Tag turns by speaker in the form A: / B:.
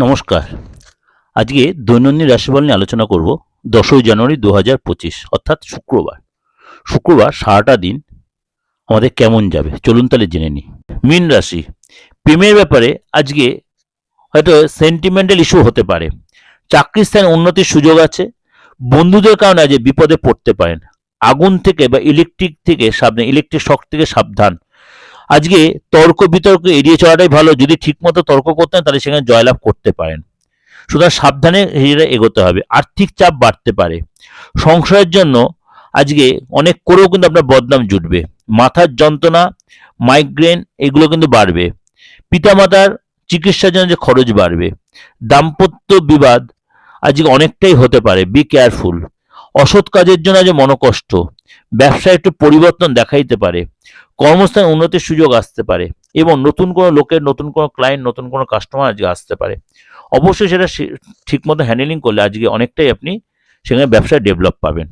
A: নমস্কার। আজকে দৈনন্দিন রাশিফল নিয়ে আলোচনা করব 10ই জানুয়ারি 2025 অর্থাৎ শুক্রবার সারাটা দিন আমাদের কেমন যাবে চলুন তাহলে জেনে নিই। মীন রাশি, প্রেমের ব্যাপারে আজকে হয়তো সেন্টিমেন্টাল ইস্যু হতে পারে। চাকরির স্থানে উন্নতির সুযোগ আছে। বন্ধুদের কারণে আজ বিপদে পড়তে পারেন। আগুন থেকে বা ইলেকট্রিক শক থেকে সাবধান। আজকে তর্ক বিতর্ক এড়িয়ে চলাটাই ভালো। যদি ঠিকমতো তর্ক করতেন তাহলে সেখানে জয়লাভ করতে পারেন। সুতরাং সাবধানে এগোতে হবে। আর্থিক চাপ বাড়তে পারে। সংশয়ের জন্য আজকে অনেক করেও কিন্তু আপনার বদনাম জুটবে। মাথার যন্ত্রণা, মাইগ্রেন এগুলো কিন্তু বাড়বে। পিতামাতার চিকিৎসার জন্য যে খরচ বাড়বে। দাম্পত্য বিবাদ আজকে অনেকটাই হতে পারে, বি কেয়ারফুল। অসৎ কাজের জন্য আজ মনোকষ্ট। ব্যবসায় একটু পরিবর্তন দেখাইতে পারে। কর্মস্থানে উন্নতির সুযোগ আসতে পারে এবং নতুন কোনো লোকের, নতুন কোনো ক্লায়েন্ট, নতুন কোনো কাস্টমার আজকে আসতে পারে। অবশ্যই সেটা ঠিকমতো হ্যান্ডেলিং করলে আজকে অনেকটাই আপনি সেখানে ব্যবসায় ডেভেলপ পাবেন।